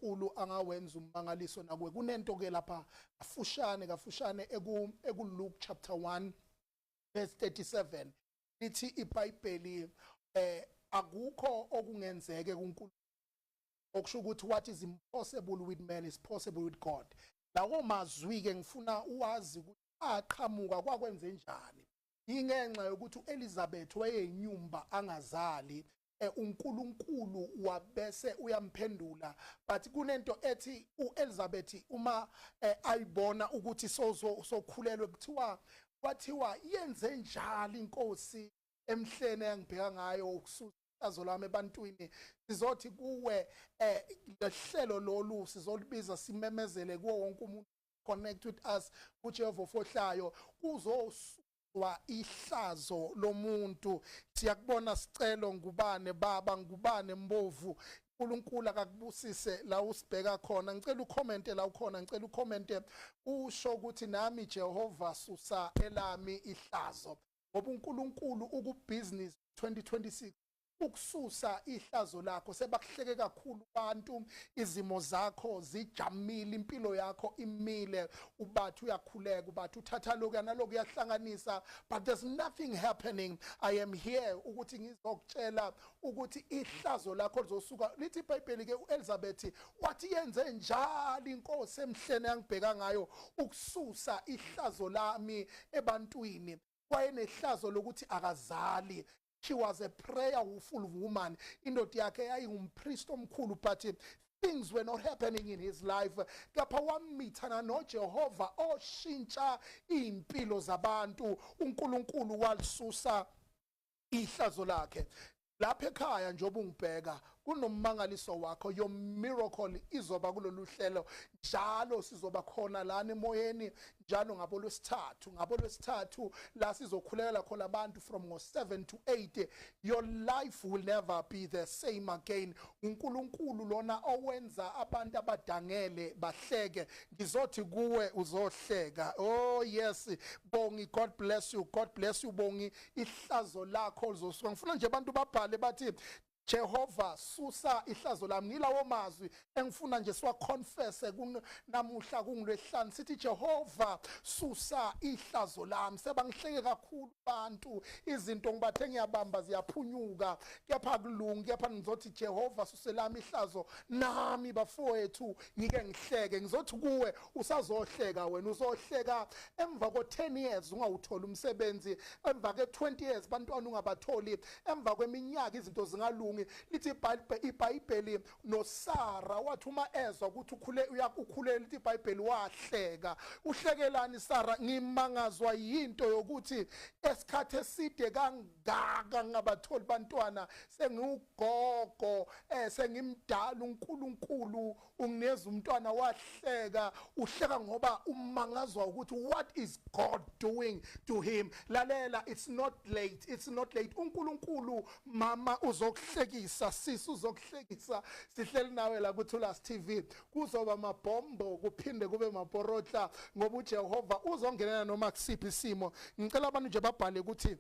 uNkulunkulu angawenza ummangaliso nakuwe. Kunento ke lapha kafushane ekuLuke chapter 1 verse 37 lithi iBhayibheli akukho okungenzeke kuNkulunkulu, okusho ukuthi what is impossible with man is possible with God. Lawo mazwi ke ngifuna uwazi ukuthi aqhamuka kwakwenze njani. Ingenxa yokuthi uElizabeth wayeyinyumba angazali, uNkulunkulu wabese uyamphendula, but kunento ethi uElizabeth uma ayibona ukuthi sokhulelwe kwathiwa yenze njalo inkosi emhlene engibheka ngayo ukususa ihlazo lami ebantwini. Sizothi kuwe lehlelo lolu sizolibiza simemezele kuwo wonke umuntu connect with us kuJehova ofohlayo kuzosuzwa ihlazo lomuntu. Siyakubona sicelo ngubane baba ngubane mbovu, uNkulunkulu akakubusise la usibheka khona. Ngicela ucommente la ukhona, ngicela ucommente usho ukuthi nami Jehova susa elami ihlazo, ngoba uNkulunkulu ukubusiness 2026 ukususa ihlazo lakho. Sebakuhleke kakhulu abantu, izimo zakho zijamile, impilo yakho imile, ubathi uyakhuleka, ubathi uthatha lokho nalokho uyahlanganisa, but there's nothing happening. I am here ukuthi ngizokutshela ukuthi ihlazo lakho lizosuka. Lithi iBhayibheli ke uElizabeth wathi yenze njalo inkosi emhlene yangibheka ngayo ukususa ihlazo lami ebantwini. Wayenehlazo lokuthi akazali. She was a prayerful woman. Indoda yakhe yayingumpriest omkhulu, but things were not happening in his life. Kapha wamithana noJehova oshintsha impilo zabantu. uNkulunkulu walisusa ihlazo lakhe. Lapha ekhaya njoba ungibheka kunommangaliso wakho, your miracle izoba kulolu hlelo. Njalo sizoba khona lana emoyeni njalo ngabolwesithathu la sizokhulela khona abantu from ngo7 to 8. Your life will never be the same again. uNkulunkulu lona owenza abantu abadangele bahleke, ngizothi kuwe uzohleka. Oh yes, Bongi, God bless you, God bless you Bongi. Ihlazo lakho lizosuka. Ngifuna nje abantu babhale bathi Jehova susa ihlazo lami. Nilawo mazwi engifuna nje siwaconfess namuhla kungolwesihlanu, sithi Jehova susa ihlazo lami. Sebangihleke kakhulu abantu, izinto ngibathe ngiyabamba ziyaphunyuka, kepha kulungi, kepha ngizothi Jehova suselami ihlazo nami bafowethu ngike ngihleke. Ngizothi kuwe usazohleka, wena uzohleka emva ko10 years ungawuthola umsebenzi, emva ke20 years bantwana ungabatholi, emva kweminyaka izinto zingalungi. Lithi iBhayibheli noSara wathi uma ezwa ukuthi ukhulele, lithi iBhayibheli wahleka. Uhlekelani Sara? Ngimangazwa yinto yokuthi esikhathi eside kangaka ngabatholi bantwana, sengiugogo sengimdala, uNkulunkulu ungineza umntwana. Wahleka. Uhleka ngoba umangazwa ukuthi what is God doing to him. Lalela, it's not late, it's not late. uNkulunkulu mama uzokuhlekisa, sisi uzokuhlekisa. Sihleli nawe la kuThulas TV, kuzoba mabhombo kuphinde kube maporotla, ngoba uJehova uzongenela noma kusiphi isimo. Ngicela abantu nje babhale ukuthi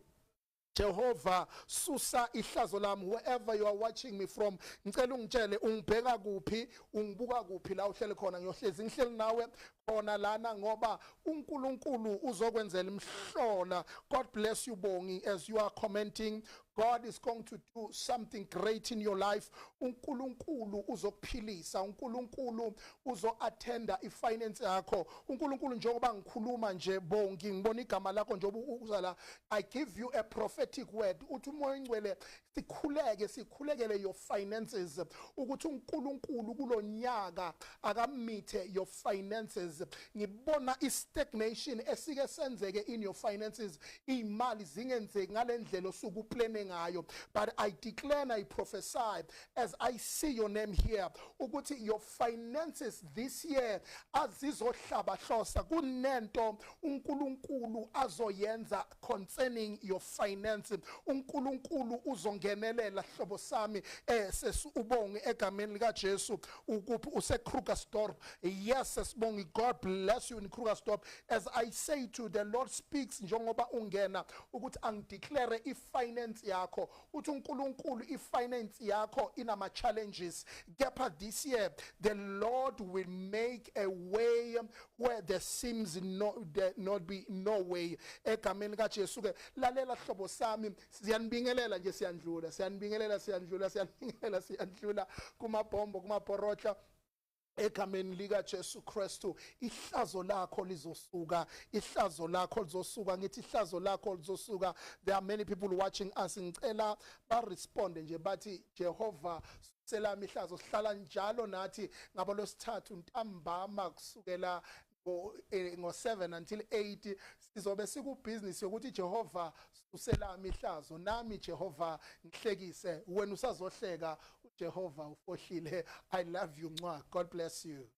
Jehova susa ihlazo lami. Wherever you are watching me from, ngicela ungitshele ungibheka kuphi, ungibuka kuphi la uhlele khona. Ngiyohlezi ngihleli nawe khona lana ngoba uNkulunkulu uzokwenzela imhlola. God bless you Bongi as you are commenting. God is going to do something great in your life. uNkulunkulu uzokuphilisa, uNkulunkulu uzo-attenda ifinance yakho. uNkulunkulu njengoba ngikhuluma nje Bongi, ngibona igama lakho njengoba uzala, I give you a prophetic word. Uthi umoya ingcwele sikhulekele your finances, ukuthi uNkulunkulu kulonyaka akamithe your finances. Ngibona i-stagnation esike senzeke in your finances, imali zingenzeki ngalendlela osuku planning ngayo. But I declare and I prophesy as I see your name here ukuthi your finances this year azizohlabahlosa. Kunento uNkulunkulu azoyenza concerning your finances. uNkulunkulu uzongenelela hlobo sami sesubonge egameni lika Jesu ukuphi useKrugersdorp. Yes sesibonge. God bless you in Krugersdorp. As I say to the Lord speaks njengoba ungena ukuthi angideclare ifinance yakho uthi uNkulunkulu ifinance yakho inama challenges, kepha this year the Lord will make a way where there seems not be no way. Egameni kaJesu ke lalela hlobo sami, siyanibingelela nje, siyandlula kumabhombo kumabhorotla egameni lika Jesu Kristu. Ihlazo lakho lizosuka, ihlazo lakho lizosuka, ngithi ihlazo lakho lizosuka. There are many people watching us, ngicela ba respond nje bathi Jehova selami ihlazo, sihlala njalo nathi ngabo losithathu ntambama kusukela ngo 7 until 8 sizobe sikubhizinisi yokuthi Jehova uselami ihlazo, nami Jehova ngihlekise, wena usazohleka uJehova ufohlile. I love you. God bless you.